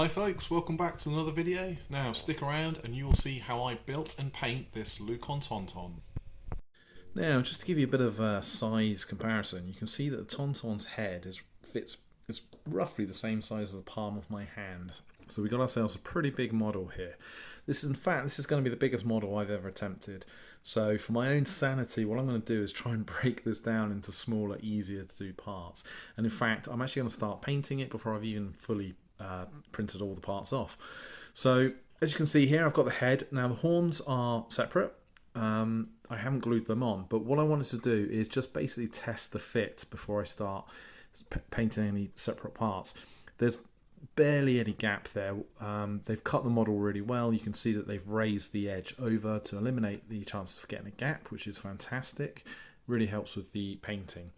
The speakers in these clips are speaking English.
Hi folks, welcome back to another video. Now stick around and you will see how I built and paint this Tauntaun. Now just to give you a bit of a size comparison, you can see that the Tauntaun's head is roughly the same size as the palm of my hand. So we got ourselves a pretty big model here. This is going to be the biggest model I've ever attempted. So for my own sanity, what I'm going to do is try and break this down into smaller, easier to do parts. And in fact, I'm actually going to start painting it before I've even fully printed all the parts off. So as you can see here, I've got the head. Now the horns are separate. I haven't glued them on, but what I wanted to do is just basically test the fit before I start painting any separate parts. There's barely any gap there. They've cut the model really well. You can see that they've raised the edge over to eliminate the chances of getting a gap, which is fantastic. Really helps with the painting.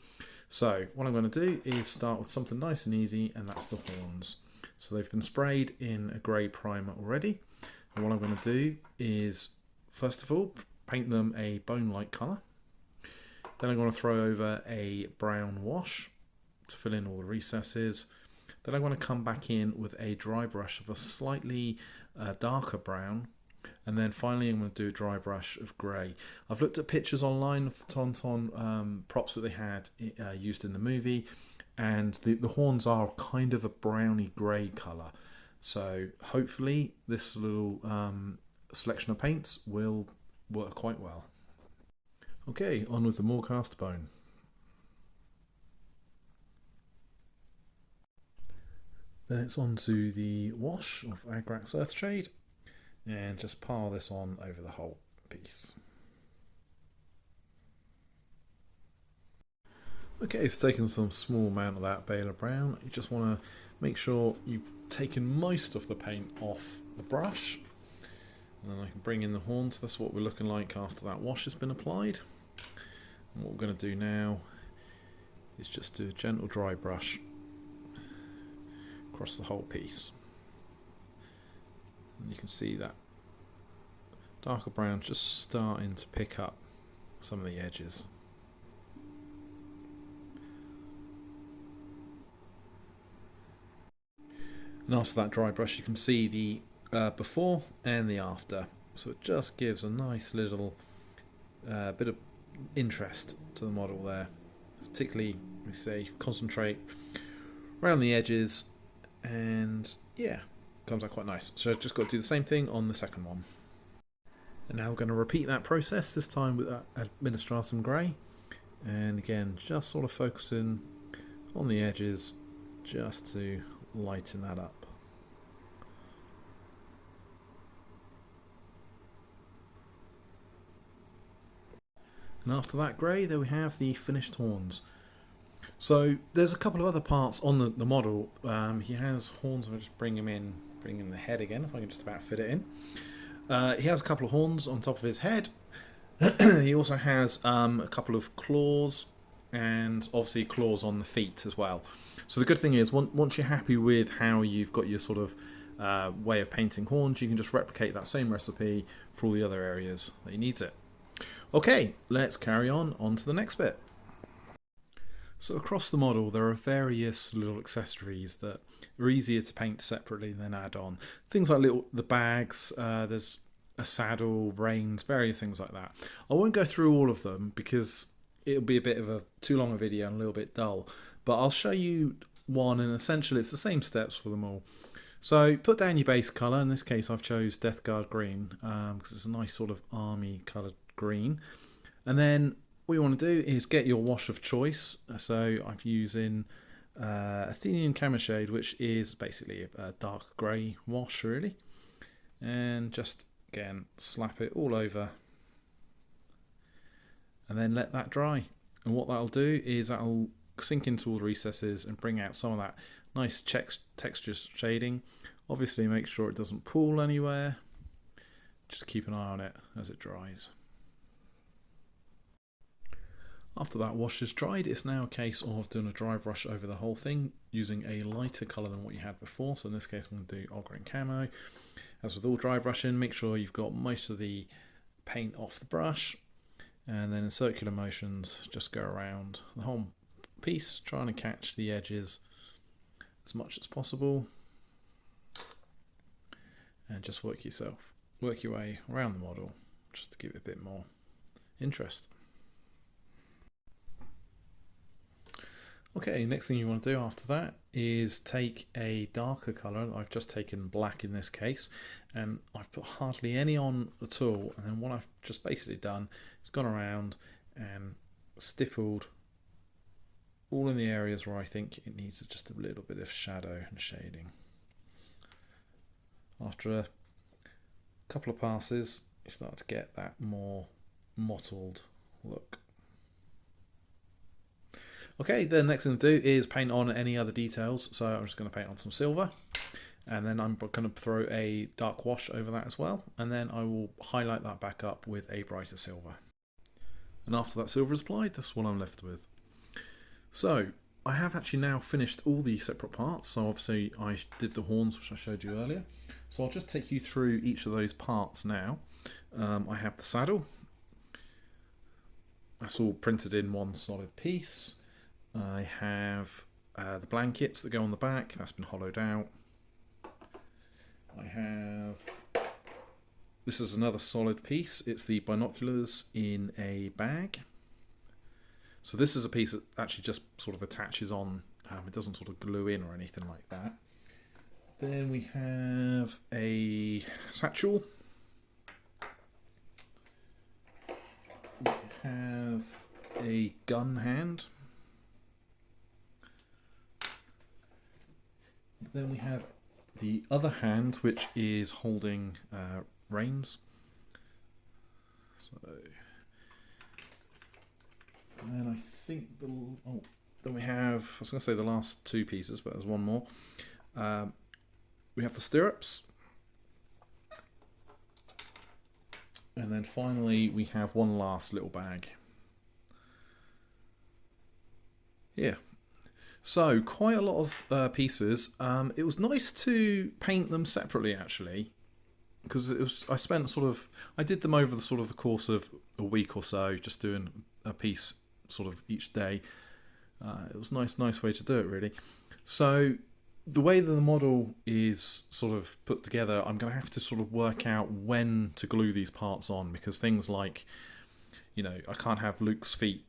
So what I'm going to do is start with something nice and easy, and that's the horns. So they've been sprayed in a grey primer already. And what I'm going to do is, first of all, paint them a bone-like colour. Then I'm going to throw over a brown wash to fill in all the recesses. Then I'm going to come back in with a dry brush of a slightly darker brown. And then finally I'm going to do a dry brush of grey. I've looked at pictures online of the Tauntaun props that they had used in the movie. And the horns are kind of a browny grey colour. So hopefully this little selection of paints will work quite well. Okay, on with the more cast bone. Then it's on to the wash of Agrax Earthshade, and just pile this on over the whole piece. Okay, so taking some small amount of that Baler Brown, you just want to make sure you've taken most of the paint off the brush. And then I can bring in the horns. That's what we're looking like after that wash has been applied. And what we're going to do now is just do a gentle dry brush across the whole piece. And you can see that darker brown just starting to pick up some of the edges. And after that dry brush, you can see the before and the after. So it just gives a nice little bit of interest to the model there. Particularly, we say, concentrate around the edges, and yeah, comes out quite nice. So I've just got to do the same thing on the second one. And now we're going to repeat that process, this time with Administratum Grey. And again, just sort of focusing on the edges just to lighten that up. And after that grey, there we have the finished horns. So there's a couple of other parts on the model. He has horns. I'll just bring in the head again, if I can just about fit it in. He has a couple of horns on top of his head. He also has a couple of claws, and obviously claws on the feet as well. So the good thing is, once you're happy with how you've got your sort of way of painting horns, you can just replicate that same recipe for all the other areas that you need it. Okay, let's carry on to the next bit. So across the model there are various little accessories that are easier to paint separately than add on. Things like the bags, there's a saddle, reins, various things like that. I won't go through all of them because it'll be a bit of a too long a video and a little bit dull, but I'll show you one, and essentially it's the same steps for them all. So put down your base colour. In this case I've chose Death Guard green because it's a nice sort of army coloured green. And then what you want to do is get your wash of choice. So I'm using Athenian Camoshade, which is basically a dark grey wash really, and just again slap it all over and then let that dry. And what that'll do is that'll sink into all the recesses and bring out some of that nice texture shading. Obviously make sure it doesn't pool anywhere. Just keep an eye on it as it dries. After that wash is dried, it's now a case of doing a dry brush over the whole thing using a lighter colour than what you had before. So in this case I'm going to do Ogre and Camo. As with all dry brushing, make sure you've got most of the paint off the brush, and then in circular motions just go around the whole piece trying to catch the edges as much as possible. and just work your way around the model just to give it a bit more interest. Okay, next thing you want to do after that is take a darker colour. I've just taken black in this case, and I've put hardly any on at all, and then what I've just basically done is gone around and stippled all in the areas where I think it needs just a little bit of shadow and shading. After a couple of passes, you start to get that more mottled look. Okay, the next thing to do is paint on any other details. So I'm just going to paint on some silver, and then I'm going to throw a dark wash over that as well, and then I will highlight that back up with a brighter silver. And after that silver is applied, this is what I'm left with. So I have actually now finished all the separate parts. So obviously I did the horns, which I showed you earlier. So I'll just take you through each of those parts now. I have the saddle. That's all printed in one solid piece. I have the blankets that go on the back. That's been hollowed out. I have... This is another solid piece. It's the binoculars in a bag. So this is a piece that actually just sort of attaches on. It doesn't sort of glue in or anything like that. Then we have a satchel. We have a gun hand. Then we have the other hand, which is holding reins. So, and then I think then we have, I was going to say the last two pieces, but there's one more. We have the stirrups. And then finally we have one last little bag. Yeah. So quite a lot of pieces. It was nice to paint them separately actually, because I did them over the course of a week or so, just doing a piece sort of each day. It was a nice way to do it really. So the way that the model is sort of put together, I'm going to have to sort of work out when to glue these parts on, because things like, I can't have Luke's feet.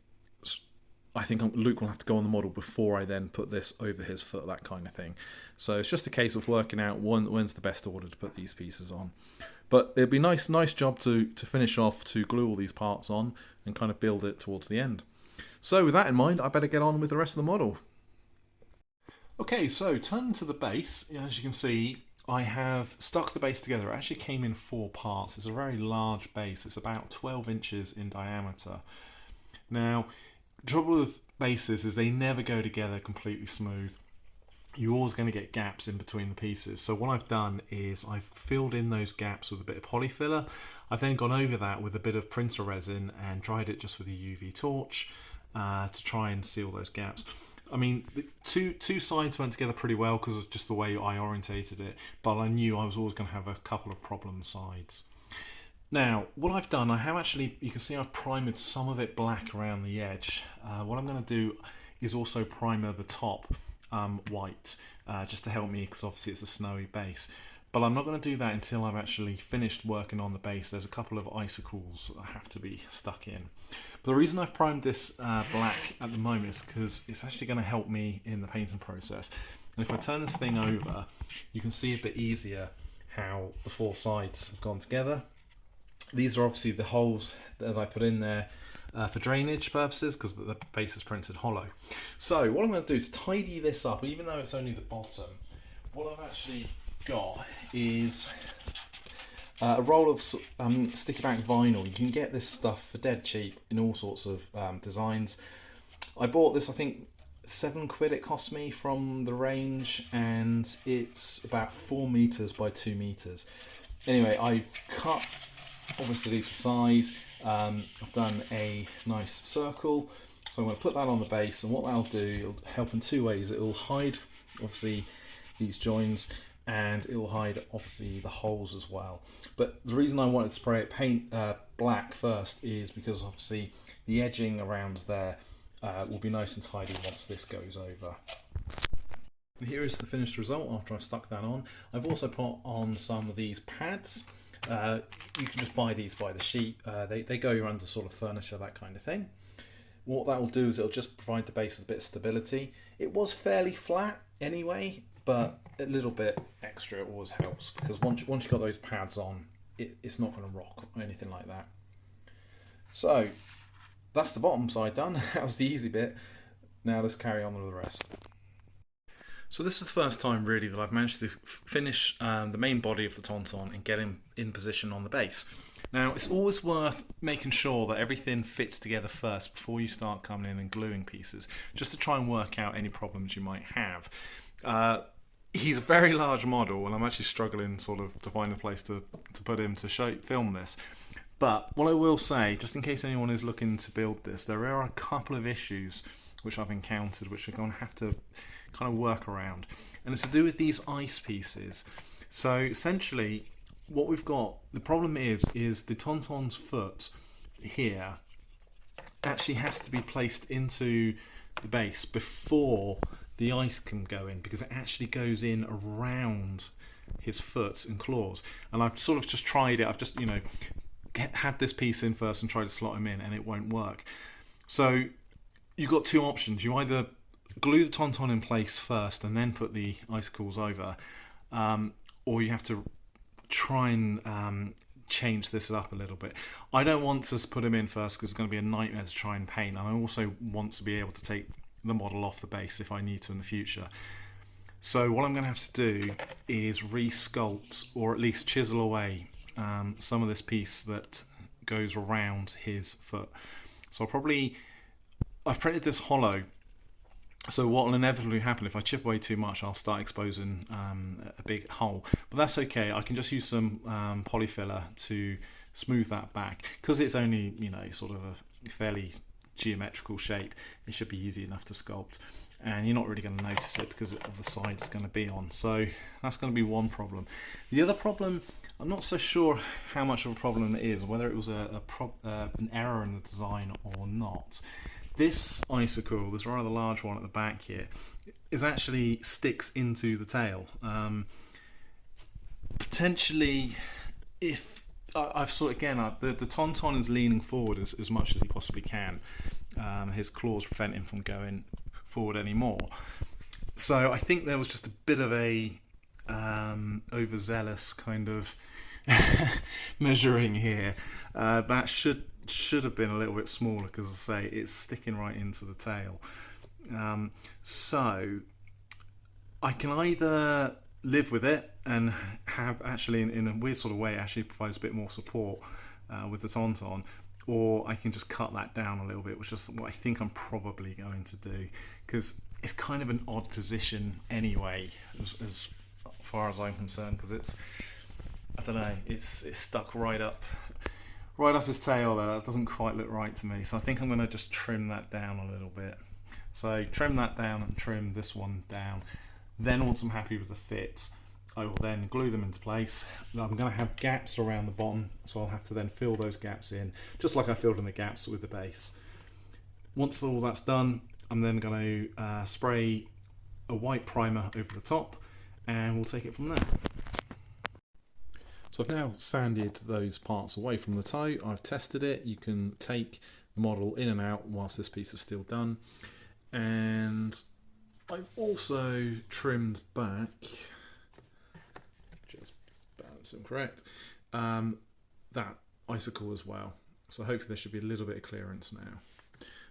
I think Luke will have to go on the model before I then put this over his foot, that kind of thing. So it's just a case of working out when's the best order to put these pieces on. But it'd be nice job to finish off, to glue all these parts on and kind of build it towards the end. So with that in mind, I better get on with the rest of the model. Okay, so turning to the base, as you can see, I have stuck the base together. It actually came in 4 parts. It's a very large base. It's about 12 inches in diameter. Now, the trouble with bases is they never go together completely smooth. You're always going to get gaps in between the pieces. So what I've done is I've filled in those gaps with a bit of polyfiller. I've then gone over that with a bit of printer resin and dried it just with a UV torch to try and seal those gaps. I mean, the two sides went together pretty well because of just the way I orientated it, but I knew I was always going to have a couple of problem sides. Now, what I've done, you can see I've primed some of it black around the edge. What I'm going to do is also primer the top white, just to help me, because obviously it's a snowy base. But I'm not going to do that until I've actually finished working on the base. There's a couple of icicles that have to be stuck in. But the reason I've primed this black at the moment is because it's actually going to help me in the painting process. And if I turn this thing over, you can see a bit easier how the 4 sides have gone together. These are obviously the holes that I put in there for drainage purposes, because the base is printed hollow. So what I'm going to do is tidy this up, even though it's only the bottom. What I've actually got is a roll of sticky back vinyl. You can get this stuff for dead cheap in all sorts of designs. I bought this, I think £7 it cost me from the range, and it's about 4 meters by 2 meters. Anyway, I've cut obviously to size. I've done a nice circle, so I'm going to put that on the base, and what that'll do, it'll help in 2 ways. It'll hide obviously these joins, and it'll hide obviously the holes as well. But the reason I wanted to spray it paint black first is because obviously the edging around there will be nice and tidy once this goes over. Here is the finished result after I've stuck that on. I've also put on some of these pads. You can just buy these by the sheet. They go under sort of furniture, that kind of thing. What that will do is it'll just provide the base with a bit of stability. It was fairly flat anyway, but a little bit extra always helps, because once you've got those pads on, it's not going to rock or anything like that. So that's the bottom side done. That was the easy bit. Now let's carry on with the rest. So this is the first time really that I've managed to finish the main body of the Tauntaun and get him in position on the base. Now it's always worth making sure that everything fits together first before you start coming in and gluing pieces, just to try and work out any problems you might have. He's a very large model, and I'm actually struggling sort of to find a place to put him to film this. But what I will say, just in case anyone is looking to build this, there are a couple of issues which I've encountered which I'm going to have to kind of work around, and it's to do with these ice pieces. So essentially what we've got, the problem is the Tauntaun's foot here actually has to be placed into the base before the ice can go in, because it actually goes in around his foot and claws. And I've sort of just tried it, I've just, you know, had this piece in first and tried to slot him in, and it won't work. So you've got two options. You either glue the Tauntaun in place first and then put the icicles over, or you have to try and change this up a little bit. I don't want to put him in first because it's going to be a nightmare to try and paint, and I also want to be able to take the model off the base if I need to in the future. So what I'm going to have to do is re-sculpt, or at least chisel away some of this piece that goes around his foot. So I've printed this hollow, so what will inevitably happen if I chip away too much, I'll start exposing a big hole. But that's okay, I can just use some polyfiller to smooth that back. Because it's only, you know, sort of a fairly geometrical shape, it should be easy enough to sculpt. And you're not really going to notice it because of the side it's going to be on. So that's going to be one problem. The other problem, I'm not so sure how much of a problem it is, whether it was an error in the design or not. This icicle, this rather large one at the back here, is actually sticks into the tail. Potentially, if I've sort of, again, the Tauntaun is leaning forward as much as he possibly can. His claws prevent him from going forward anymore. So I think there was just a bit of a overzealous kind of measuring here. That should have been a little bit smaller, because as I say, it's sticking right into the tail. So I can either live with it and have actually, in a weird sort of way, it actually provides a bit more support with the Tauntaun, or I can just cut that down a little bit, which is what I think I'm probably going to do, because it's kind of an odd position anyway, as far as I'm concerned, because it's, I don't know, it's stuck right up his tail there. That doesn't quite look right to me, so I think I'm going to just trim that down a little bit. So trim that down and trim this one down. Then once I'm happy with the fit, I will then glue them into place. I'm going to have gaps around the bottom, so I'll have to then fill those gaps in, just like I filled in the gaps with the base. Once all that's done, I'm then going to spray a white primer over the top, and we'll take it from there. So I've now sanded those parts away from the toe. I've tested it. You can take the model in and out whilst this piece is still done. And I've also trimmed back, just balance them correct, that icicle as well. So hopefully there should be a little bit of clearance now.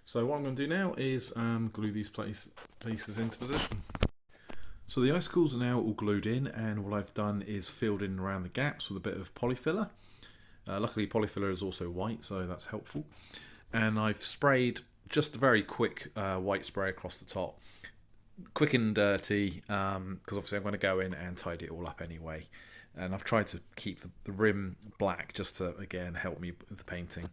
So what I'm going to do now is glue these pieces into position. So the icicles are now all glued in, and what I've done is filled in around the gaps with a bit of polyfiller. Luckily polyfiller is also white, so that's helpful. And I've sprayed just a very quick white spray across the top. Quick and dirty, because obviously I'm going to go in and tidy it all up anyway. And I've tried to keep the rim black just to, again, help me with the painting.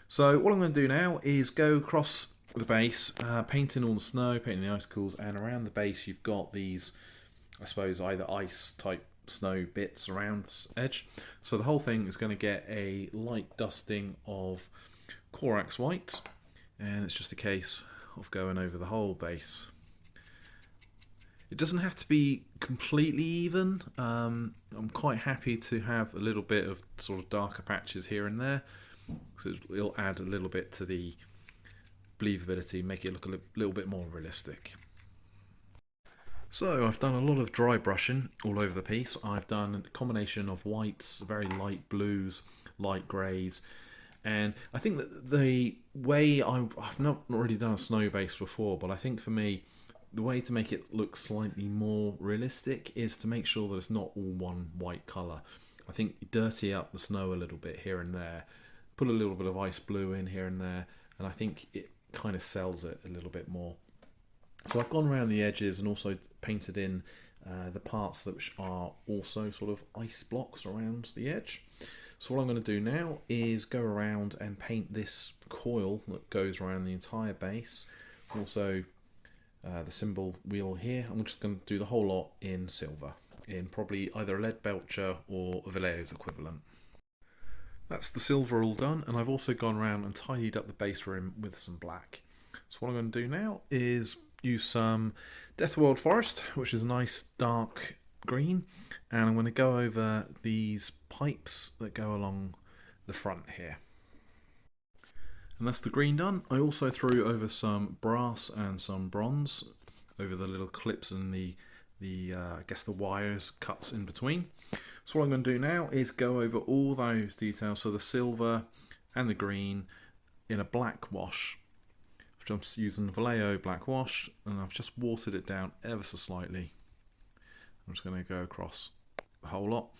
So what I'm going to do now is go across the base, painting all the snow, painting the icicles, and around the base you've got these, I suppose, either ice type snow bits around the edge. So the whole thing is going to get a light dusting of Corax white, and it's just a case of going over the whole base. It doesn't have to be completely even. I'm quite happy to have a little bit of sort of darker patches here and there, because it'll add a little bit to the believability, make it look a little bit more realistic. So I've done a lot of dry brushing all over the piece. I've done a combination of whites, very light blues, light greys, and I think that the way I've not really done a snow base before, but I think for me, the way to make it look slightly more realistic is to make sure that it's not all one white colour. I think you dirty up the snow a little bit here and there, put a little bit of ice blue in here and there, and I think it kind of sells it a little bit more. So I've gone around the edges and also painted in the parts that are also sort of ice blocks around the edge. So what I'm going to do now is go around and paint this coil that goes around the entire base, also the symbol wheel here. I'm just going to do the whole lot in silver, in probably either a lead belcher or a Vallejo's equivalent. That's the silver all done, and I've also gone around and tidied up the base rim with some black. So what I'm going to do now is use some Death World Forest, which is a nice dark green, and I'm going to go over these pipes that go along the front here. And that's the green done. I also threw over some brass and some bronze over the little clips and the I guess the wires cuts in between. So what I'm going to do now is go over all those details, so the silver and the green in a black wash. I'm just using Vallejo black wash, and I've just watered it down ever so slightly. I'm just going to go across the whole lot.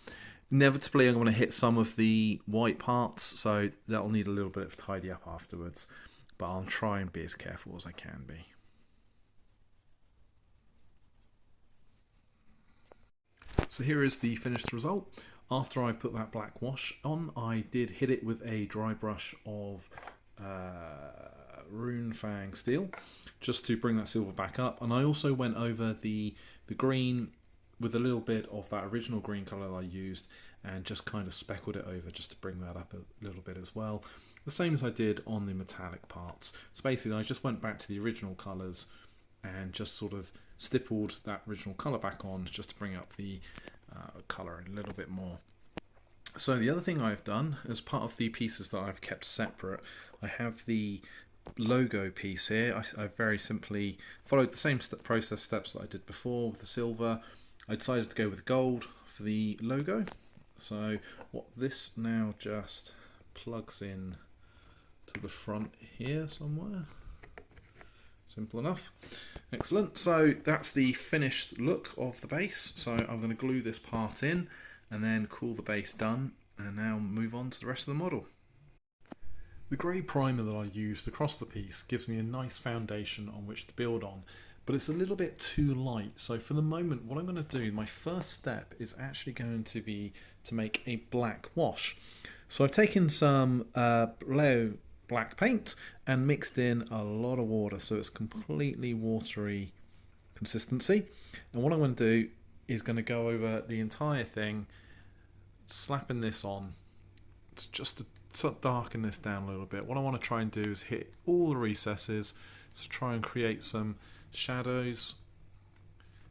Inevitably I'm going to hit some of the white parts, so that'll need a little bit of tidy up afterwards, but I'll try and be as careful as I can be. So here is the finished result. After I put that black wash on, I did hit it with a dry brush of Rune Fang steel just to bring that silver back up, and I also went over the green with a little bit of that original green colour that I used and just kind of speckled it over just to bring that up a little bit as well, the same as I did on the metallic parts. So basically I just went back to the original colours and just sort of stippled that original colour back on just to bring up the colour a little bit more. So the other thing I've done, as part of the pieces that I've kept separate, I have the logo piece here. I very simply followed the same process steps that I did before with the silver. I decided to go with gold for the logo. So what this now just plugs in to the front here somewhere. Simple enough. Excellent. So that's the finished look of the base. So I'm going to glue this part in and then call the base done, and now move on to the rest of the model. The grey primer that I used across the piece gives me a nice foundation on which to build on, but it's a little bit too light. So for the moment, what I'm going to do, my first step is actually going to be to make a black wash. So I've taken some Vallejo black paint and mixed in a lot of water, so it's completely watery consistency. And what I'm going to do is going to go over the entire thing, slapping this on just to darken this down a little bit. What I want to try and do is hit all the recesses, so try and create some shadows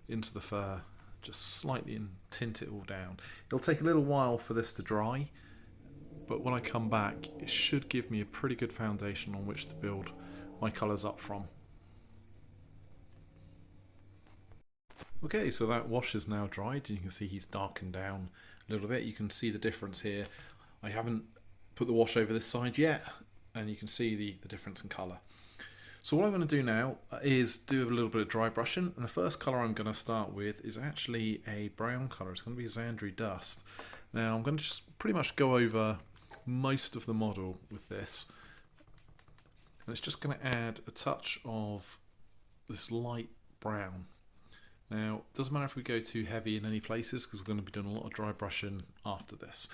into the fur, just slightly, and tint it all down. It'll take a little while for this to dry, but when I come back it should give me a pretty good foundation on which to build my colours up from. Okay, so that wash is now dried, and you can see he's darkened down a little bit. You can see the difference here. I haven't put the wash over this side yet, and you can see the difference in colour. So what I'm going to do now is do a little bit of dry brushing, and the first colour I'm going to start with is actually a brown colour. It's going to be Xandri Dust. Now I'm going to just pretty much go over most of the model with this, and it's just going to add a touch of this light brown. Now, it doesn't matter if we go too heavy in any places, because we're going to be doing a lot of dry brushing after this.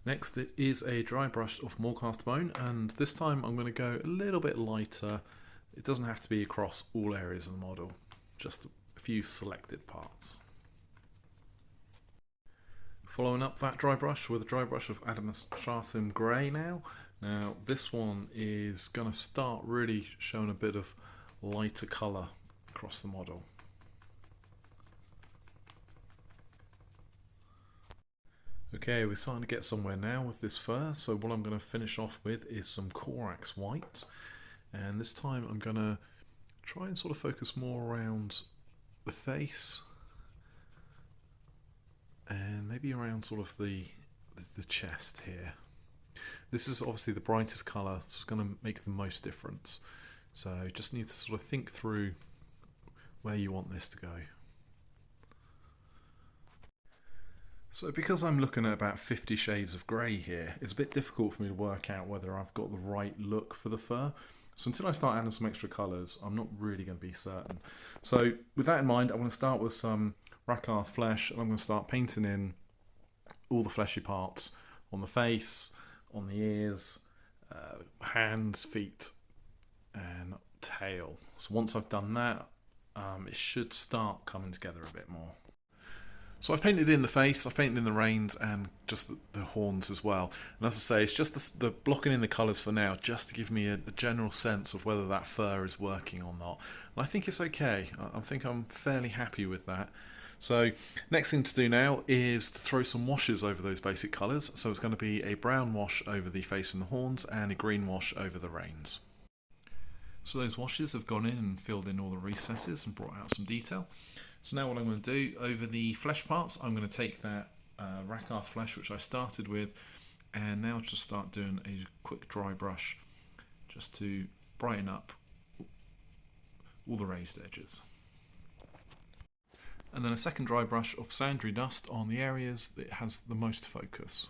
Next, it is a dry brush of Morecast Bone, and this time I'm going to go a little bit lighter. It doesn't have to be across all areas of the model, just a few selected parts. Following up that dry brush with a dry brush of Adamantium Grey now. Now, this one is going to start really showing a bit of lighter colour across the model. Okay, we're starting to get somewhere now with this fur, so what I'm going to finish off with is some Corax white, and this time I'm going to try and sort of focus more around the face and maybe around sort of the chest here. This is obviously the brightest colour, so it's going to make the most difference. So just need to sort of think through where you want this to go. So because I'm looking at about 50 shades of grey here, it's a bit difficult for me to work out whether I've got the right look for the fur. So until I start adding some extra colours, I'm not really going to be certain. So with that in mind, I'm going to start with some Rakarth flesh, and I'm going to start painting in all the fleshy parts on the face, on the ears, hands, feet, and tail. So once I've done that, it should start coming together a bit more. So I've painted in the face, I've painted in the reins, and just the horns as well. And as I say, it's just the blocking in the colours for now, just to give me a general sense of whether that fur is working or not. And I think it's okay. I think I'm fairly happy with that. So next thing to do now is to throw some washes over those basic colours. So it's going to be a brown wash over the face and the horns, and a green wash over the reins. So those washes have gone in and filled in all the recesses and brought out some detail. So now what I'm going to do over the flesh parts, I'm going to take that Rakarth flesh which I started with, and now just start doing a quick dry brush just to brighten up all the raised edges. And then a second dry brush of Sandry dust on the areas that has the most focus.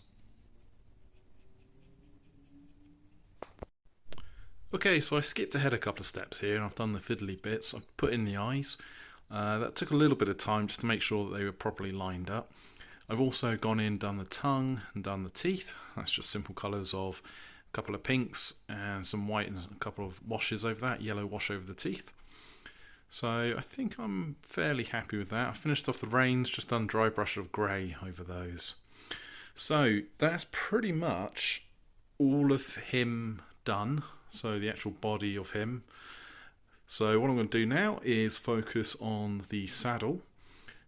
Okay, so I skipped ahead a couple of steps here and I've done the fiddly bits. I've put in the eyes. That took a little bit of time just to make sure that they were properly lined up. I've also gone in, done the tongue and done the teeth. That's just simple colours of a couple of pinks and some white and a couple of washes over that, yellow wash over the teeth. So I think I'm fairly happy with that. I finished off the reins, just done dry brush of grey over those. So that's pretty much all of him done. So the actual body of him. So what I'm going to do now is focus on the saddle.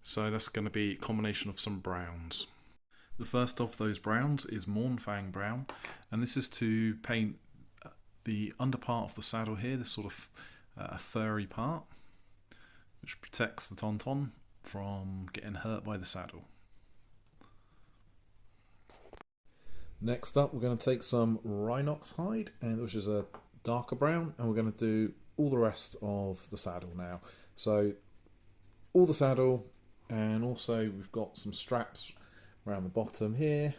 So that's going to be a combination of some browns. The first of those browns is Mournfang brown, and this is to paint the under part of the saddle here, this sort of furry part, which protects the Tauntaun from getting hurt by the saddle. Next up, we're going to take some Rhinox hide, which is a darker brown, and we're going to do all the rest of the saddle now. So all the saddle, and also we've got some straps around the bottom here,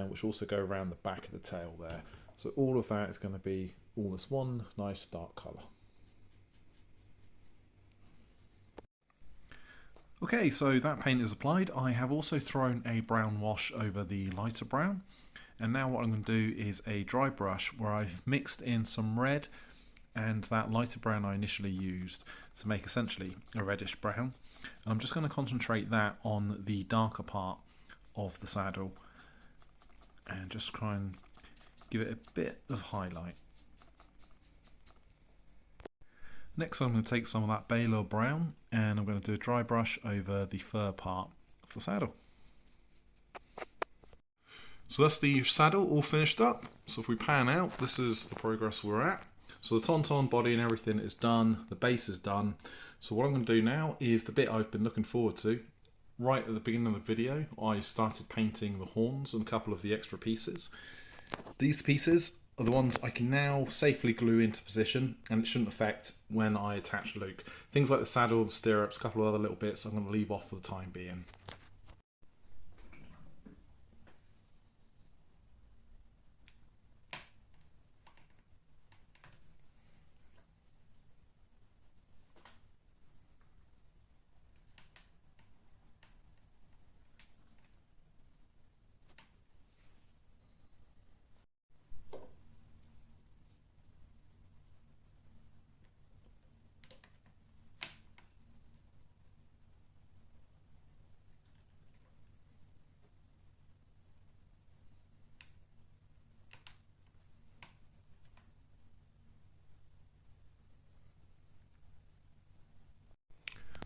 which also go around the back of the tail there. So all of that is going to be all this one nice dark colour. Okay, so that paint is applied. I have also thrown a brown wash over the lighter brown, and now what I'm going to do is a dry brush where I've mixed in some red and that lighter brown I initially used to make essentially a reddish brown. I'm just going to concentrate that on the darker part of the saddle and just try and give it a bit of highlight. Next I'm going to take some of that Baylor brown and I'm going to do a dry brush over the fur part of the saddle. So that's the saddle all finished up. So if we pan out, this is the progress we're at. So the Tauntaun body and everything is done, the base is done. So what I'm going to do now is the bit I've been looking forward to. Right at the beginning of the video, I started painting the horns and a couple of the extra pieces. These pieces are the ones I can now safely glue into position, and it shouldn't affect when I attach Luke. Things like the saddle, the stirrups, a couple of other little bits I'm going to leave off for the time being.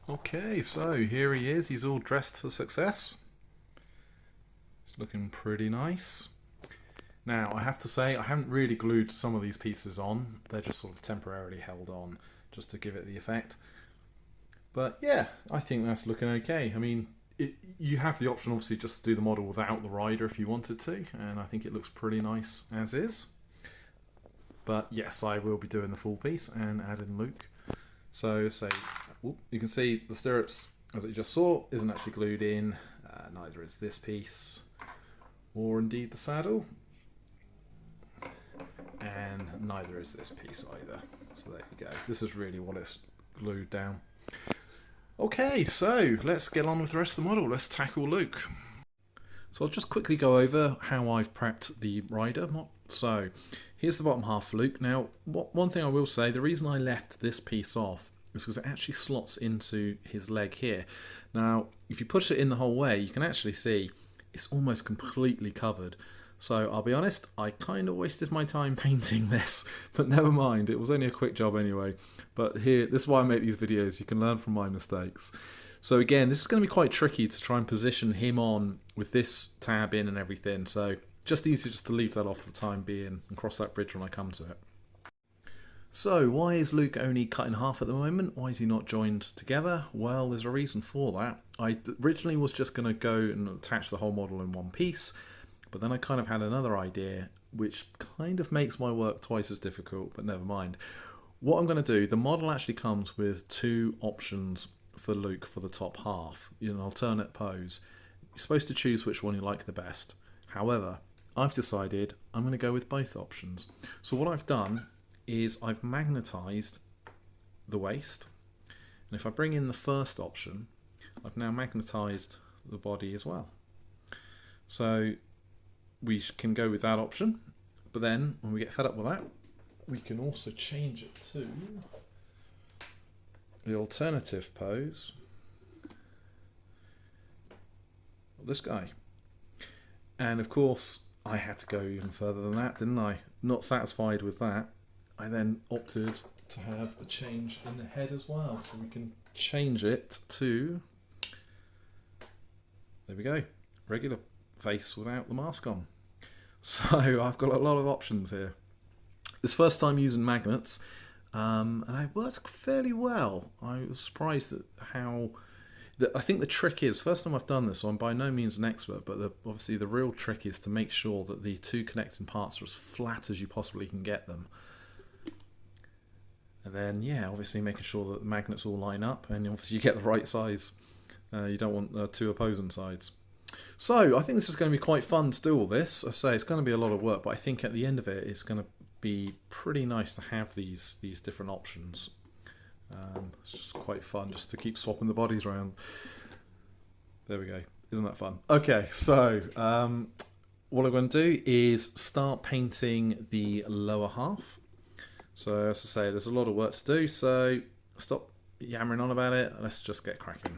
Okay, so here he is, he's all dressed for success. Looking pretty nice. Now, I have to say, I haven't really glued some of these pieces on. They're just sort of temporarily held on just to give it the effect. But yeah, I think that's looking okay. I mean, you have the option, obviously, just to do the model without the rider if you wanted to. And I think it looks pretty nice as is. But yes, I will be doing the full piece and add in Luke. So say, you can see the stirrups, as you just saw, isn't actually glued in. Neither is this piece, or indeed the saddle. And neither is this piece either. So there you go. This is really what it's glued down. Okay, so let's get on with the rest of the model. Let's tackle Luke. So I'll just quickly go over how I've prepped the rider. So here's the bottom half for Luke. Now, one thing I will say, the reason I left this piece off is because it actually slots into his leg here. Now, if you push it in the whole way, you can actually see it's almost completely covered. So I'll be honest, I kind of wasted my time painting this, but never mind, it was only a quick job anyway. But here, this is why I make these videos, you can learn from my mistakes. So again, this is going to be quite tricky to try and position him on with this tab in and everything, so just easier just to leave that off for the time being and cross that bridge when I come to it. So why is Luke only cut in half at the moment? Why is he not joined together? Well, there's a reason for that. I originally was just going to go and attach the whole model in one piece, but then I kind of had another idea which kind of makes my work twice as difficult, but never mind. What I'm going to do, the model actually comes with two options for Luke for the top half, an alternate pose. You're supposed to choose which one you like the best. However, I've decided I'm going to go with both options. So what I've done is I've magnetized the waist, and if I bring in the first option, I've now magnetized the body as well. So we can go with that option, but then when we get fed up with that, we can also change it to the alternative pose, this guy. And of course I had to go even further than that, didn't I? Not satisfied with that, I then opted to have a change in the head as well, so we can change it to, there we go, regular face without the mask on. So I've got a lot of options here. This first time using magnets, and it worked fairly well. I was surprised at how, I think the trick is, first time I've done this, so I'm by no means an expert, but obviously the real trick is to make sure that the two connecting parts are as flat as you possibly can get them. And then, yeah, obviously making sure that the magnets all line up, and obviously you get the right size. You don't want two opposing sides. So I think this is going to be quite fun to do all this. I say it's going to be a lot of work, but I think at the end of it, it's going to be pretty nice to have these different options. It's just quite fun just to keep swapping the bodies around. There we go. Isn't that fun? Okay, so what I'm going to do is start painting the lower half. So as I say, there's a lot of work to do, so stop yammering on about it. Let's just get cracking.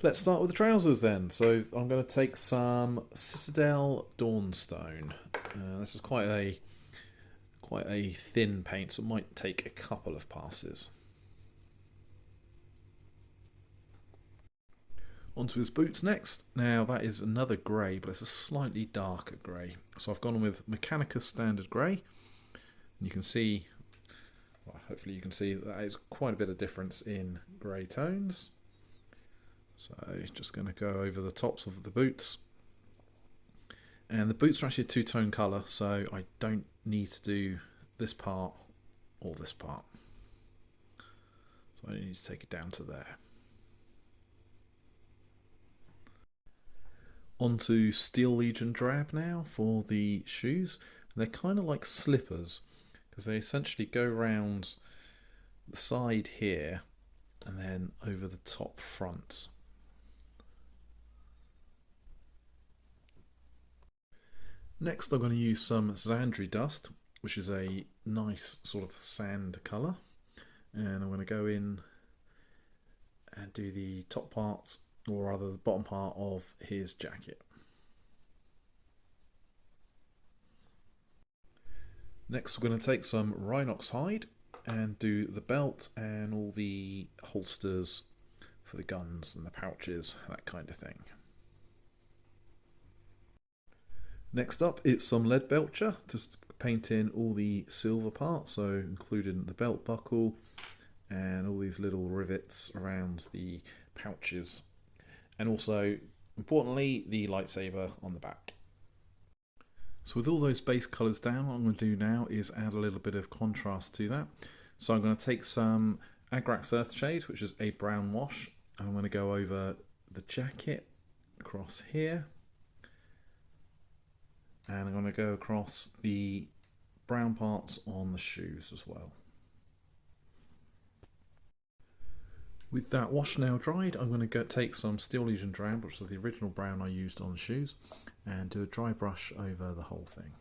Let's start with the trousers then. So I'm going to take some Citadel Dawnstone. This is quite a thin paint, so it might take a couple of passes. Onto his boots next. Now that is another grey, but it's a slightly darker grey. So I've gone with Mechanicus Standard Grey. And you can see, well, hopefully you can see that is quite a bit of difference in grey tones. So just going to go over the tops of the boots. And the boots are actually a two-tone colour, so I don't need to do this part or this part. So I need to take it down to there. Onto Steel Legion Drab now for the shoes. They're kind of like slippers, because they essentially go around the side here and then over the top front. Next I'm going to use some Xandri Dust, which is a nice sort of sand colour, and I'm going to go in and do the top part, or rather the bottom part of his jacket. Next we're going to take some Rhinox hide and do the belt and all the holsters for the guns and the pouches, that kind of thing. Next up, it's some lead belcher, just paint in all the silver parts, so including the belt buckle and all these little rivets around the pouches, and also, importantly, the lightsaber on the back. So with all those base colours down, what I'm going to do now is add a little bit of contrast to that. So I'm going to take some Agrax Earthshade, which is a brown wash, and I'm going to go over the jacket across here, and I'm going to go across the brown parts on the shoes as well. With that wash now dried, I'm going to take some Steel Legion Drab, which is the original brown I used on the shoes, and do a dry brush over the whole thing.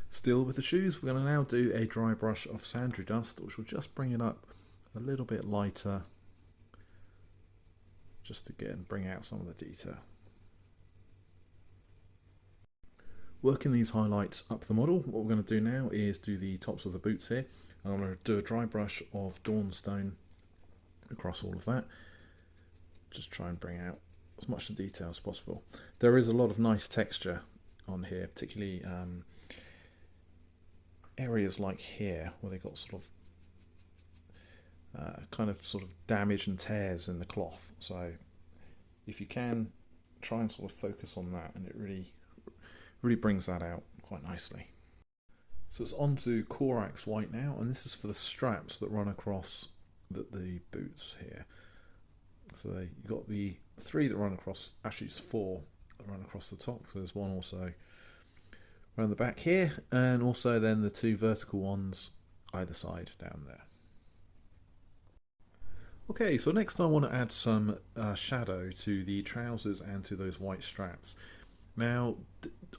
Still with the shoes, we're going to now do a dry brush of Sandry Dust, which will just bring it up a little bit lighter, just to bring out some of the detail. Working these highlights up the model, what we're going to do now is do the tops of the boots here. I'm going to do a dry brush of Dawnstone across all of that. Just try and bring out as much of the detail as possible. There is a lot of nice texture on here, particularly areas like here where they've got sort of damage and tears in the cloth. So if you can, try and sort of focus on that, and it really brings that out quite nicely. So it's on to Corax White now, and this is for the straps that run across the boots here. So you've got the 3 that run across, actually it's 4 that run across the top, so there's one also around the back here, and also then the 2 vertical ones either side down there. Okay, so next I want to add some shadow to the trousers and to those white straps. Now,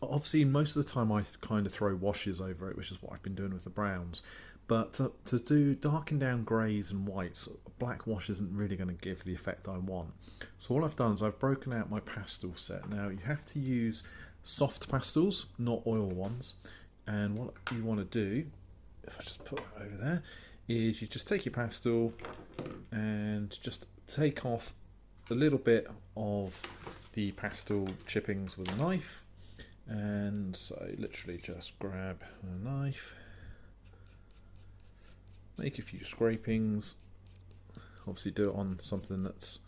obviously most of the time I kind of throw washes over it, which is what I've been doing with the browns, but to do darken down greys and whites, black wash isn't really going to give the effect I want. So what I've done is I've broken out my pastel set. Now you have to use soft pastels, not oil ones, and what you want to do, if I just put it over there, is you just take your pastel and just take off a little bit of the pastel chippings with a knife, and so literally just grab a knife, make a few scrapings, obviously do it on something that's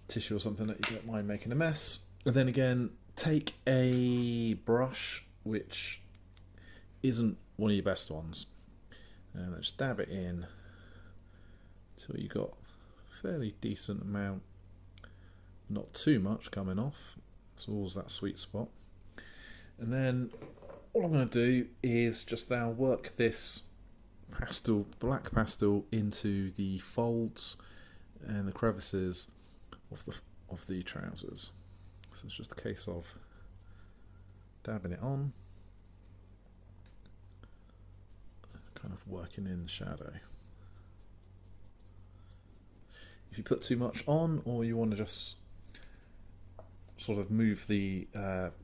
tissue or something that you don't mind making a mess, and then again take a brush which isn't one of your best ones and then just dab it in until you got a fairly decent amount, not too much coming off, it's always that sweet spot. And then all I'm going to do is just now work this black pastel into the folds and the crevices of the trousers. So it's just a case of dabbing it on, kind of working in the shadow. If you put too much on, or you want to just sort of move the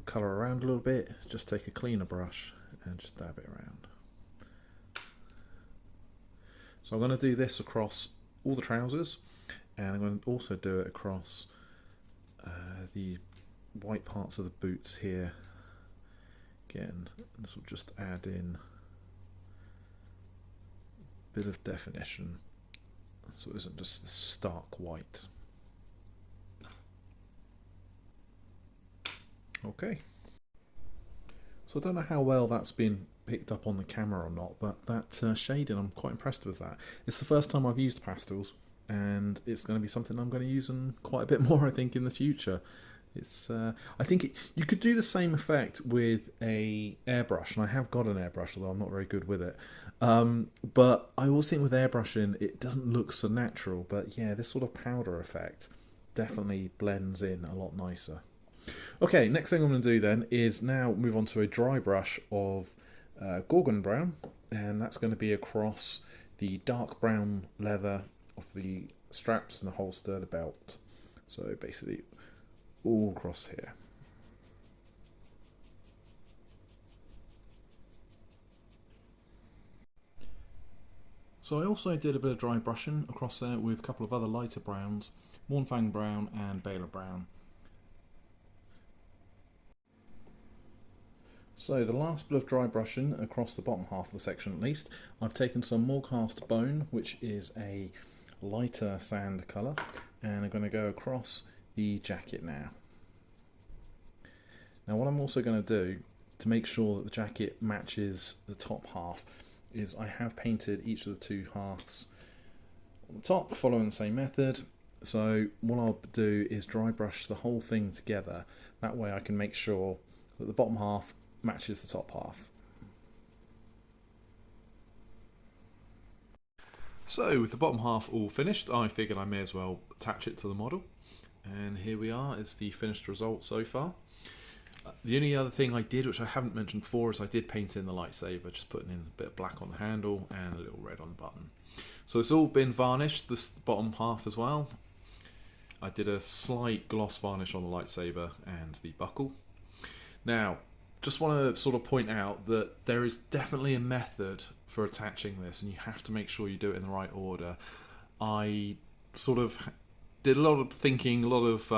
colour around a little bit, just take a cleaner brush and just dab it around. So I'm going to do this across all the trousers, and I'm going to also do it across the white parts of the boots here. Again, this will just add in a bit of definition so it isn't just this stark white. Okay, so I don't know how well that's been picked up on the camera or not, but that shading, I'm quite impressed with that. It's the first time I've used pastels, and it's going to be something I'm going to use quite a bit more, I think, in the future. It's I think you could do the same effect with a airbrush, and I have got an airbrush, although I'm not very good with it. But I always think with airbrushing, it doesn't look so natural. But yeah, this sort of powder effect definitely blends in a lot nicer. Okay, next thing I'm going to do then is now move on to a dry brush of Gorgon Brown, and that's going to be across the dark brown leather of the straps and the holster, the belt. So basically all across here. So I also did a bit of dry brushing across there with a couple of other lighter browns, Mornfang Brown and Baylor Brown. So the last bit of dry brushing across the bottom half of the section at least, I've taken some more cast bone, which is a lighter sand colour, and I'm going to go across the jacket now. Now what I'm also going to do to make sure that the jacket matches the top half is I have painted each of the two halves on the top following the same method. So what I'll do is dry brush the whole thing together, that way I can make sure that the bottom half matches the top half. So with the bottom half all finished, I figured I may as well attach it to the model, and here we are, is the finished result so far. The only other thing I did, which I haven't mentioned before, is I did paint in the lightsaber, just putting in a bit of black on the handle and a little red on the button. So it's all been varnished, this bottom half as well. I did a slight gloss varnish on the lightsaber and the buckle. Now, just want to sort of point out that there is definitely a method for attaching this, and you have to make sure you do it in the right order. I sort of did a lot of thinking, a lot of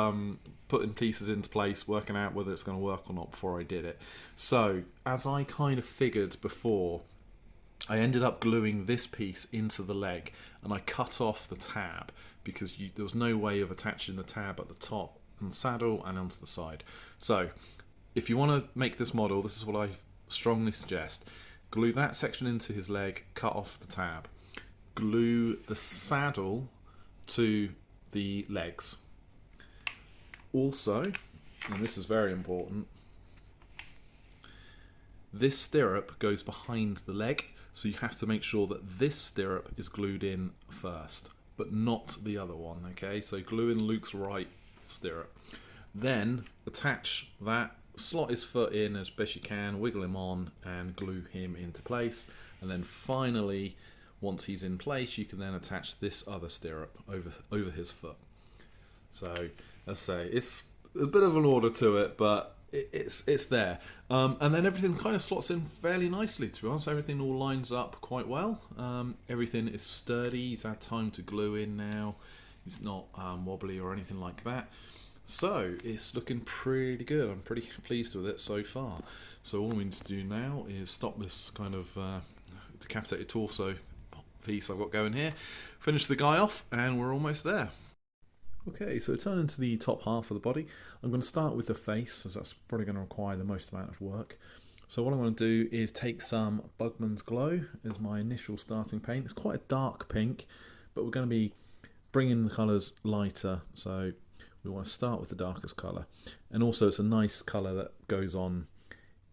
putting pieces into place, working out whether it's going to work or not before I did it. So, as I kind of figured before, I ended up gluing this piece into the leg, and I cut off the tab because there was no way of attaching the tab at the top on the saddle and onto the side. So, if you want to make this model, this is what I strongly suggest. Glue that section into his leg, cut off the tab. Glue the saddle to the legs. Also, and this is very important, this stirrup goes behind the leg, so you have to make sure that this stirrup is glued in first, but not the other one, okay? So glue in Luke's right stirrup. Then attach that, slot his foot in as best you can, wiggle him on and glue him into place. And then finally, once he's in place, you can then attach this other stirrup over his foot. So, let's say, it's a bit of an order to it, but it's there. And then everything kind of slots in fairly nicely, to be honest. Everything all lines up quite well. Everything is sturdy. He's had time to glue in now. He's not wobbly or anything like that. So it's looking pretty good. I'm pretty pleased with it so far. So all we need to do now is stop this kind of decapitated torso piece I've got going here, finish the guy off, and we're almost there. Okay, so turning to the top half of the body, I'm going to start with the face, as that's probably going to require the most amount of work. So what I'm going to do is take some Bugman's Glow as my initial starting paint. It's quite a dark pink, but we're going to be bringing the colours lighter, so we want to start with the darkest colour. And also it's a nice colour that goes on,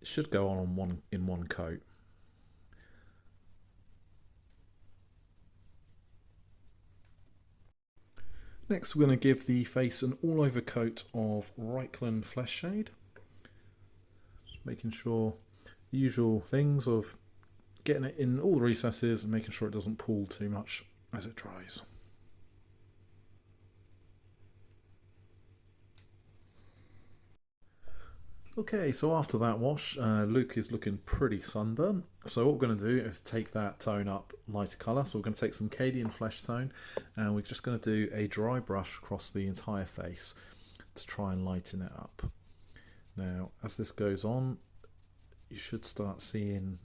it should go on in one coat. Next we're going to give the face an all over coat of Reichland Flesh Shade. Just making sure the usual things of getting it in all the recesses and making sure it doesn't pull too much as it dries. Okay, so after that wash, Luke is looking pretty sunburned. So what we're going to do is take that tone up lighter colour. So we're going to take some Cadian Flesh Tone, and we're just going to do a dry brush across the entire face to try and lighten it up. Now, as this goes on, you should start seeing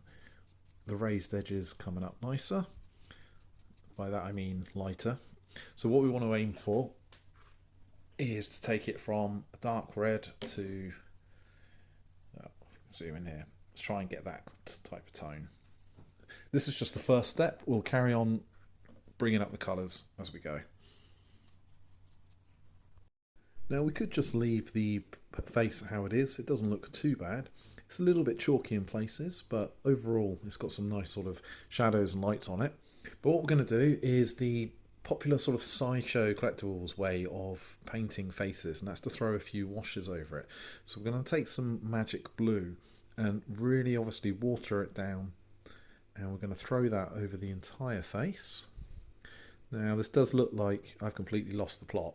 the raised edges coming up nicer. By that I mean lighter. So what we want to aim for is to take it from a dark red to zoom in here. Let's try and get that type of tone. This is just the first step. We'll carry on bringing up the colours as we go. Now we could just leave the face how it is. It doesn't look too bad. It's a little bit chalky in places, but overall it's got some nice sort of shadows and lights on it. But what we're going to do is the popular sort of sideshow collectibles way of painting faces, and that's to throw a few washes over it. So we're going to take some magic blue and really obviously water it down, and we're going to throw that over the entire face. Now this does look like I've completely lost the plot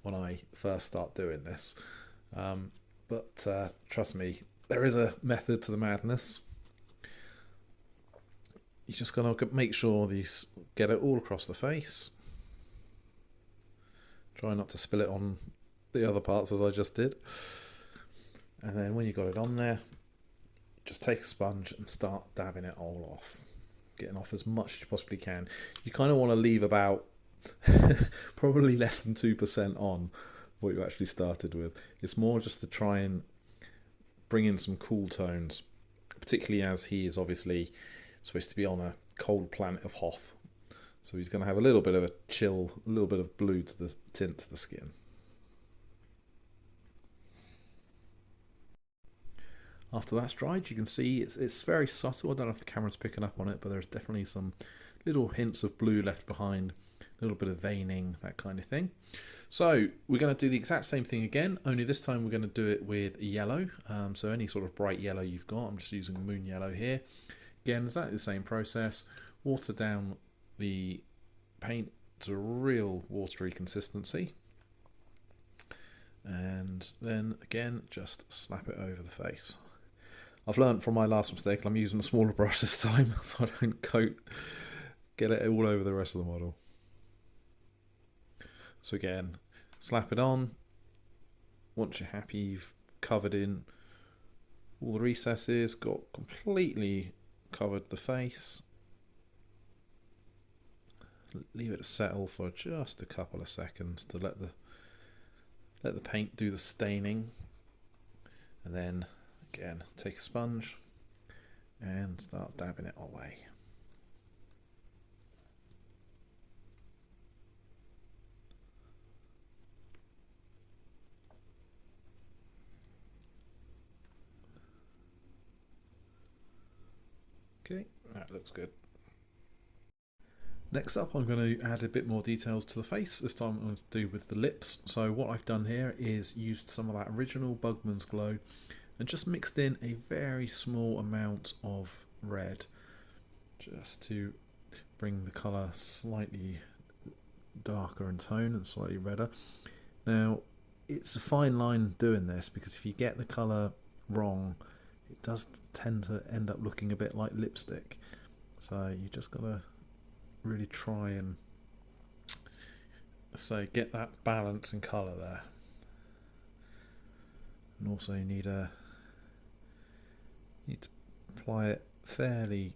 when I first start doing this, but trust me, there is a method to the madness. You're just going to make sure these get it all across the face. Try not to spill it on the other parts as I just did. And then when you got it on there, just take a sponge and start dabbing it all off, getting off as much as you possibly can. You kind of want to leave about probably less than 2% on what you actually started with. It's more just to try and bring in some cool tones, particularly as he is obviously supposed to be on a cold planet of Hoth. So he's going to have a little bit of a chill, a little bit of blue to the tint to the skin. After that's dried, you can see it's very subtle. I don't know if the camera's picking up on it, but there's definitely some little hints of blue left behind, a little bit of veining, that kind of thing. So we're going to do the exact same thing again, only this time we're going to do it with yellow. So any sort of bright yellow you've got, I'm just using moon yellow here. Again, exactly the same process. Water down the paint to a real watery consistency. And then again, just slap it over the face. I've learned from my last mistake, I'm using a smaller brush this time so I don't get it all over the rest of the model. So again, slap it on. Once you're happy you've covered in all the recesses, got completely covered the face, leave it to settle for just a couple of seconds to let the paint do the staining, and then again take a sponge and start dabbing it away. Okay, that looks good. Next up, I'm going to add a bit more details to the face. This time I'm going to do with the lips. So what I've done here is used some of that original Bugman's Glow and just mixed in a very small amount of red just to bring the colour slightly darker in tone and slightly redder. Now, it's a fine line doing this because if you get the colour wrong, it does tend to end up looking a bit like lipstick. So you just got to really try and get that balance in colour there. And also you need to apply it fairly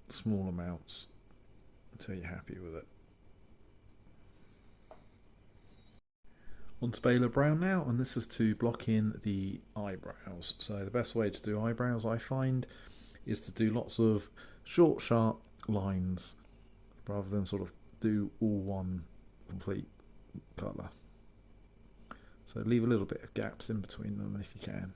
small amounts until you're happy with it. On Spaler Brown now, and this is to block in the eyebrows. So the best way to do eyebrows, I find, is to do lots of short, sharp lines rather than sort of do all one complete colour. So leave a little bit of gaps in between them if you can.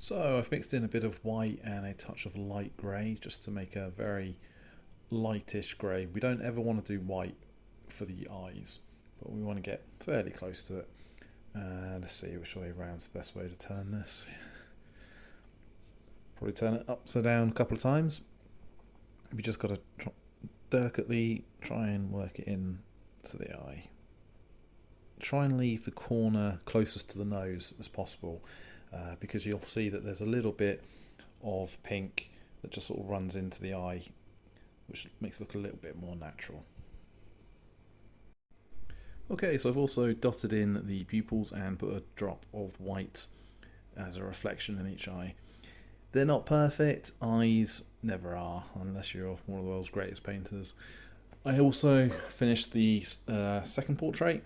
So I've mixed in a bit of white and a touch of light grey just to make a very lightish grey. We don't ever want to do white for the eyes, but we want to get fairly close to it. Let's see which way around is the best way to turn this. Probably turn it upside down a couple of times. We just got to delicately try and work it in to the eye. Try and leave the corner closest to the nose as possible. Because you'll see that there's a little bit of pink that just sort of runs into the eye, which makes it look a little bit more natural. Okay, so I've also dotted in the pupils and put a drop of white as a reflection in each eye. They're not perfect, eyes never are, unless you're one of the world's greatest painters. I also finished the second portrait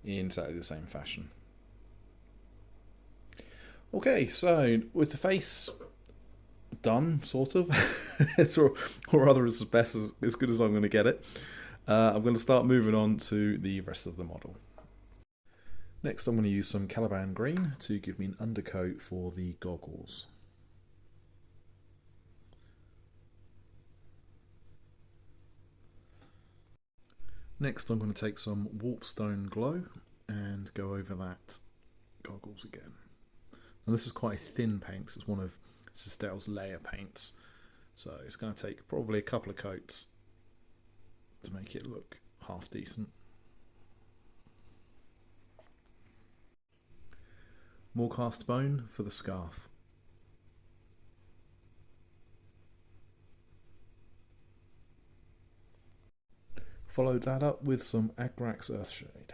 in exactly the same fashion. Okay, so with the face done, sort of, or rather as good as I'm going to get it, I'm going to start moving on to the rest of the model. Next, I'm going to use some Caliban green to give me an undercoat for the goggles. Next, I'm going to take some Warpstone Glow and go over that goggles again. And this is quite a thin paint, so it's one of Sistel's layer paints. So it's going to take probably a couple of coats to make it look half decent. More cast bone for the scarf. Followed that up with some Agrax Earthshade.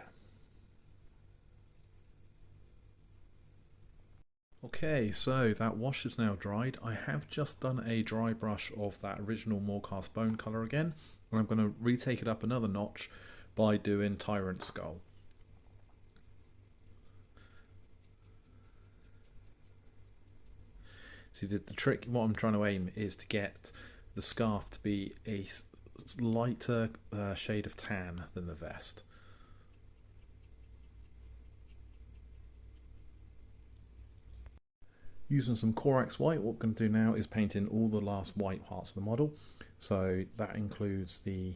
Okay, so that wash is now dried. I have just done a dry brush of that original Morecast Bone colour again, and I'm going to retake it up another notch by doing Tyrant Skull. See, the trick, what I'm trying to aim is to get the scarf to be a lighter shade of tan than the vest. Using some Corax White, what we're going to do now is paint in all the last white parts of the model. So that includes the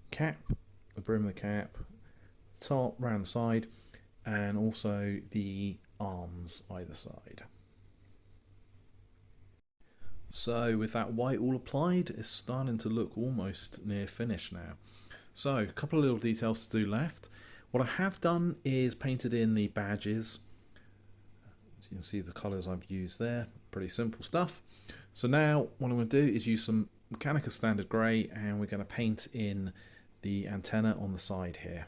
cap, the brim of the cap, the top, round the side, and also the arms either side. So with that white all applied, it's starting to look almost near finished now. So a couple of little details to do left. What I have done is painted in the badges. So you can see the colours I've used there, pretty simple stuff. So now what I'm going to do is use some Mechanica Standard Grey, and we're going to paint in the antenna on the side here.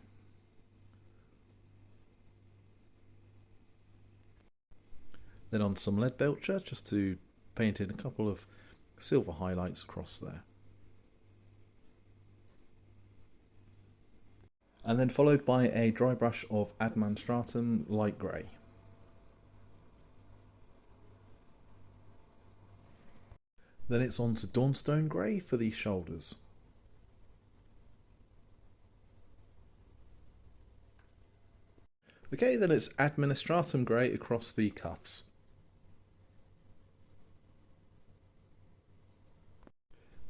Then on some lead belcher just to paint in a couple of silver highlights across there. And then followed by a dry brush of Admanstratum Light Grey. Then it's on to Dawnstone Grey for the shoulders. Okay, then it's Administratum Grey across the cuffs.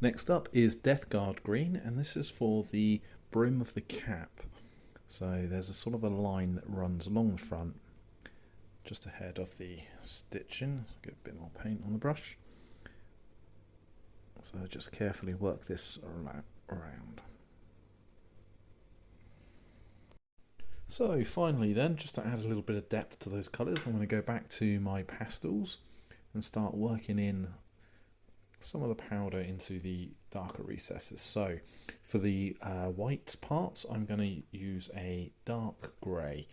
Next up is Death Guard Green, and this is for the brim of the cap. So there's a sort of a line that runs along the front, just ahead of the stitching. Get a bit more paint on the brush. So just carefully work this around. So finally then, just to add a little bit of depth to those colours, I'm going to go back to my pastels and start working in some of the powder into the darker recesses. So for the white parts, I'm going to use a dark grey,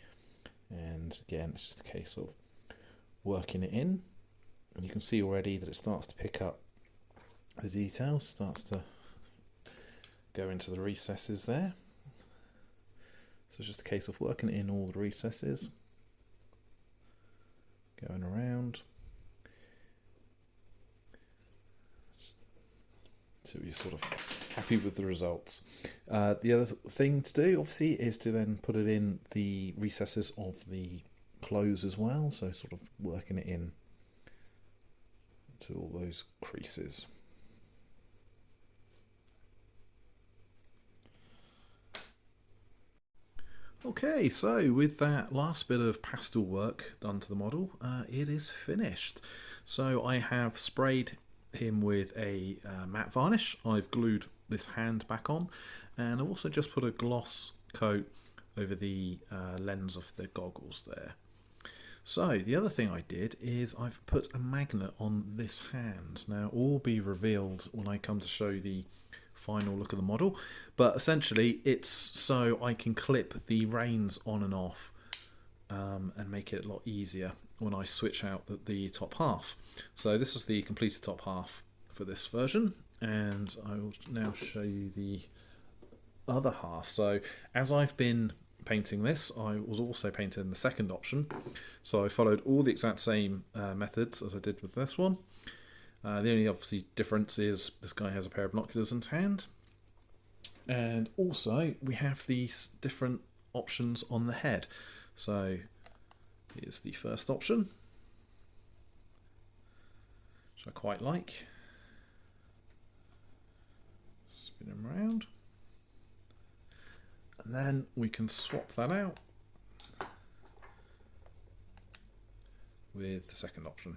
and again it's just a case of working it in, and you can see already that it starts to pick up the details, starts to go into the recesses there. So it's just a case of working in all the recesses, going around so you're sort of happy with the results. The other thing to do obviously is to then put it in the recesses of the clothes as well, so sort of working it in to all those creases. Okay, so with that last bit of pastel work done to the model, it is finished. So I have sprayed him with a matte varnish. I've glued this hand back on, and I've also just put a gloss coat over the lens of the goggles there. So the other thing I did is I've put a magnet on this hand. Now all will be revealed when I come to show the final look of the model, but essentially it's so I can clip the reins on and off and make it a lot easier when I switch out the top half. So this is the completed top half for this version, and I will now show you the other half. So as I've been painting this, I was also painting the second option, so I followed all the exact same methods as I did with this one. The only obviously difference is this guy has a pair of binoculars in his hand, and also we have these different options on the head. So here's the first option, which I quite like. Spin him around, and then we can swap that out with the second option.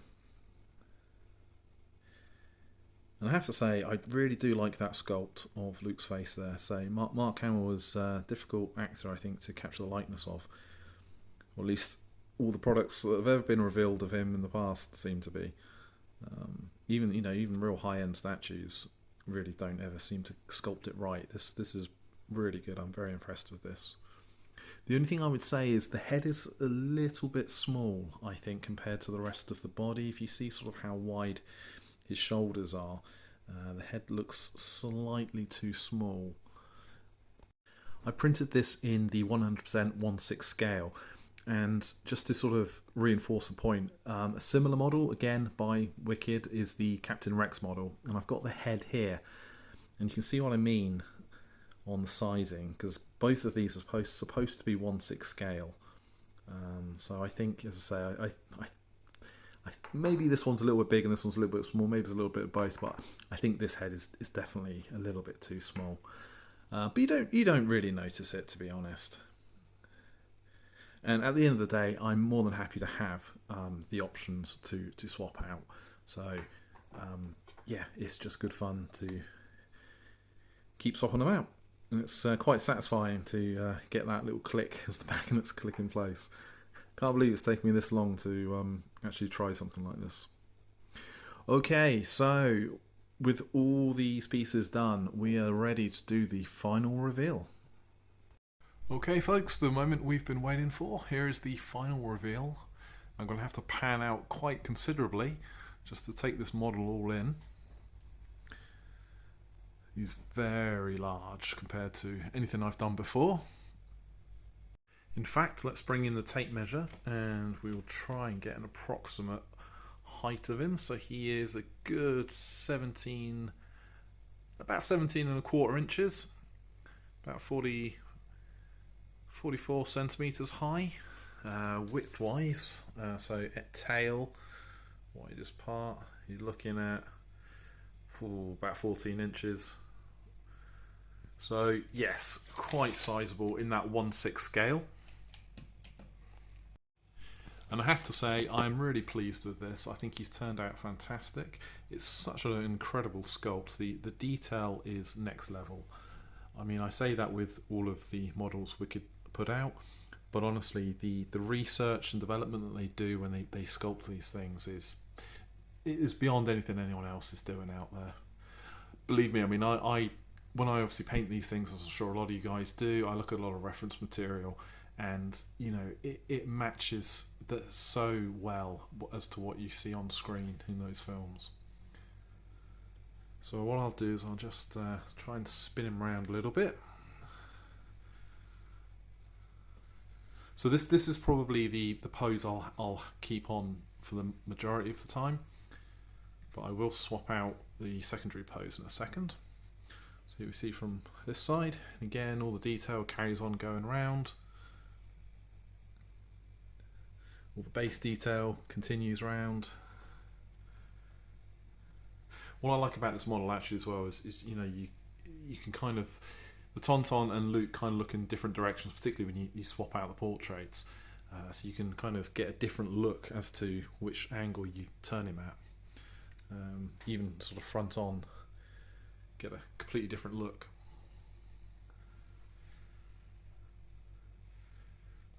And I have to say, I really do like that sculpt of Luke's face there. So Mark Hamill was a difficult actor, I think, to capture the likeness of. Or at least all the products that have ever been revealed of him in the past seem to be. Even real high-end statues really don't ever seem to sculpt it right. This is really good. I'm very impressed with this. The only thing I would say is the head is a little bit small, I think, compared to the rest of the body. If you see sort of how wide his shoulders are, the head looks slightly too small. I printed this in the 100% 1/6 scale, and just to sort of reinforce the point, a similar model, again by Wicked, is the Captain Rex model, and I've got the head here, and you can see what I mean on the sizing, because both of these are supposed to be 1/6 scale. So I think, as I say, I maybe this one's a little bit big and this one's a little bit small, maybe it's a little bit of both, but I think this head is definitely a little bit too small. But you don't really notice it, to be honest. And at the end of the day, I'm more than happy to have the options to swap out. So yeah, it's just good fun to keep swapping them out. And it's quite satisfying to get that little click as the magnets click in place. Can't believe it's taken me this long to actually try something like this. Okay, so with all these pieces done, we are ready to do the final reveal. Okay folks, the moment we've been waiting for. Here is the final reveal. I'm going to have to pan out quite considerably just to take this model all in. He's very large compared to anything I've done before. In fact, let's bring in the tape measure and we will try and get an approximate height of him. So he is a good about 17 1/4 inches, about 44 centimeters high. Width wise, so at tail, widest part, you're looking at about 14 inches. So yes, quite sizable in that 1/6 scale. And I have to say, I'm really pleased with this. I think he's turned out fantastic. It's such an incredible sculpt. The detail is next level. I mean, I say that with all of the models Wicked put out, but honestly, the research and development that they do when they sculpt these things is beyond anything anyone else is doing out there. Believe me, I mean, I when I obviously paint these things, as I'm sure a lot of you guys do, I look at a lot of reference material, and you know it matches that so well as to what you see on screen in those films. So what I'll do is I'll just try and spin him around a little bit. So this is probably the pose I'll keep on for the majority of the time, but I will swap out the secondary pose in a second. So we see from this side, and again all the detail carries on going round. All the base detail continues round. What I like about this model actually as well is you know you can kind of, the Tauntaun and Luke kind of look in different directions, particularly when you swap out the portraits, so you can kind of get a different look as to which angle you turn him at. Even sort of front on, get a completely different look.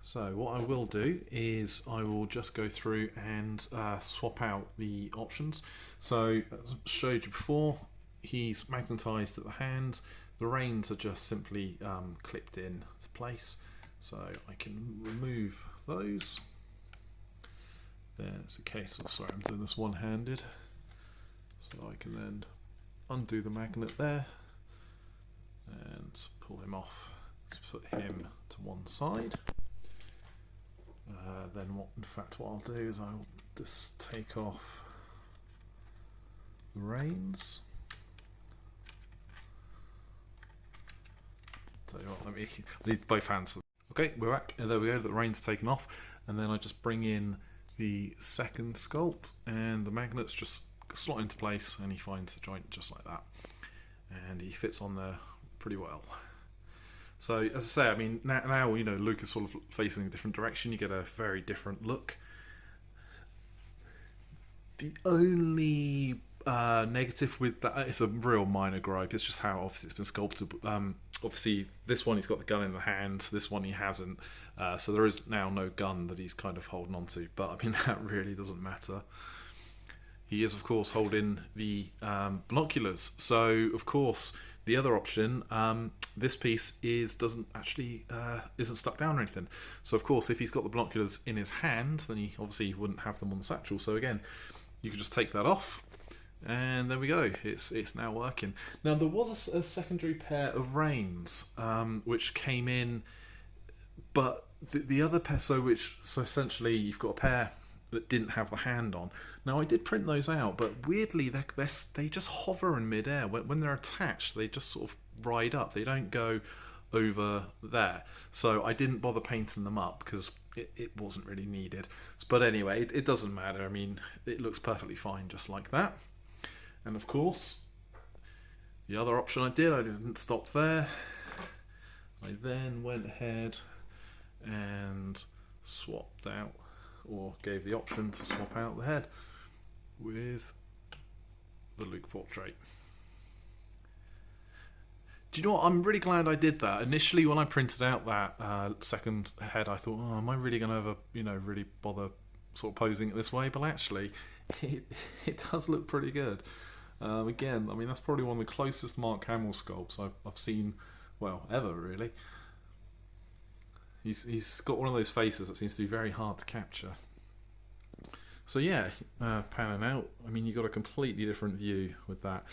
So what I will do is I will just go through and swap out the options. So as I showed you before, he's magnetised at the hands. The reins are just simply clipped in to place. So I can remove those. Then it's a case of, sorry, I'm doing this one-handed. So I can then undo the magnet there and pull him off. Let's put him to one side. Then what I'll do is I'll just take off the reins. Tell you what, I need both hands for. Okay, we're back. There we go. The reins taken off, and then I just bring in the second sculpt, and the magnets just slot into place, and he finds the joint just like that, and he fits on there pretty well. So as I say, I mean now you know Luke is sort of facing a different direction. You get a very different look. The only negative with that, it's a real minor gripe. It's just how obviously it's been sculpted. Obviously, this one he's got the gun in the hand. This one he hasn't. So there is now no gun that he's kind of holding on to. But I mean that really doesn't matter. He is of course holding the binoculars. So of course the other option this piece doesn't actually isn't stuck down or anything. So of course, if he's got the binoculars in his hand, then he obviously wouldn't have them on the satchel. So again, you can just take that off, and there we go. It's now working. Now there was a secondary pair of reins which came in, but the other pair, so essentially you've got a pair that didn't have the hand on. Now I did print those out, but weirdly they just hover in midair. When they're attached, they just sort of ride up. They don't go over there. So I didn't bother painting them up because it wasn't really needed. But anyway, it doesn't matter. I mean, it looks perfectly fine just like that. And of course, the other option I didn't stop there. I then went ahead and swapped out, or gave the option to swap out the head with the Luke portrait. Do you know what? I'm really glad I did that. Initially, when I printed out that second head, I thought, oh, am I really going to ever, really bother sort of posing it this way? But actually, it does look pretty good. Again, I mean, that's probably one of the closest Mark Hamill sculpts I've seen, well, ever really. He's got one of those faces that seems to be very hard to capture. So yeah, panning out, I mean, you got a completely different view with that.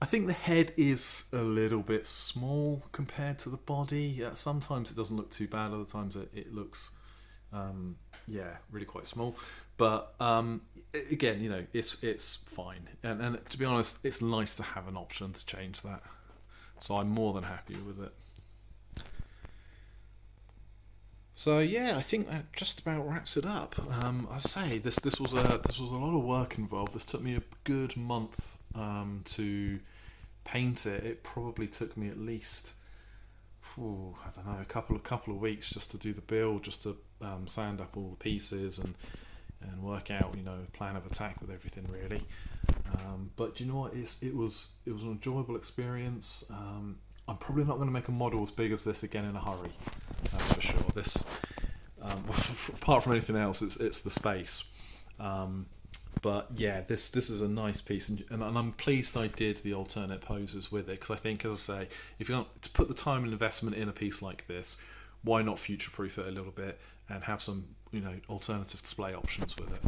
I think the head is a little bit small compared to the body. Sometimes it doesn't look too bad, other times it looks really quite small. But again, it's fine. And to be honest, it's nice to have an option to change that. So I'm more than happy with it. So yeah, I think that just about wraps it up. I say this was a lot of work involved. This took me a good month to paint it. It probably took me at least I don't know, a couple of weeks just to do the build, just to sand up all the pieces and work out a plan of attack with everything really. But you know what? It was an enjoyable experience. I'm probably not going to make a model as big as this again in a hurry. That's for sure. This, apart from anything else, it's the space. But yeah, this is a nice piece, and I'm pleased I did the alternate poses with it, because I think, as I say, if you want to put the time and investment in a piece like this, why not future-proof it a little bit and have some alternative display options with it.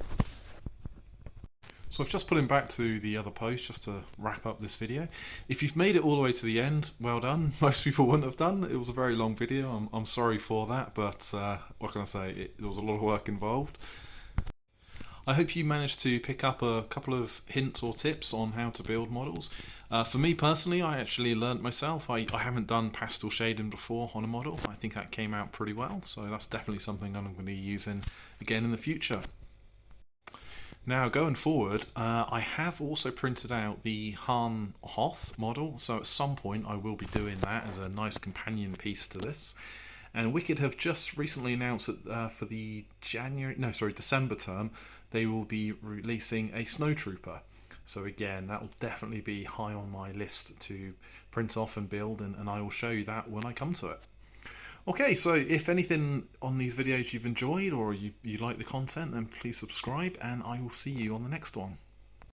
So I've just put him back to the other pose just to wrap up this video. If you've made it all the way to the end, well done. Most people wouldn't have done. It was a very long video. I'm sorry for that, but what can I say? There was a lot of work involved. I hope you managed to pick up a couple of hints or tips on how to build models. For me personally, I actually learnt myself. I haven't done pastel shading before on a model. I think that came out pretty well, so that's definitely something I'm going to be using again in the future. Now going forward, I have also printed out the Hoth model, so at some point I will be doing that as a nice companion piece to this. And Wicked have just recently announced that for the December term, they will be releasing a Snowtrooper. So again, that will definitely be high on my list to print off and build, and I will show you that when I come to it. Okay, so if anything on these videos you've enjoyed or you like the content, then please subscribe, and I will see you on the next one.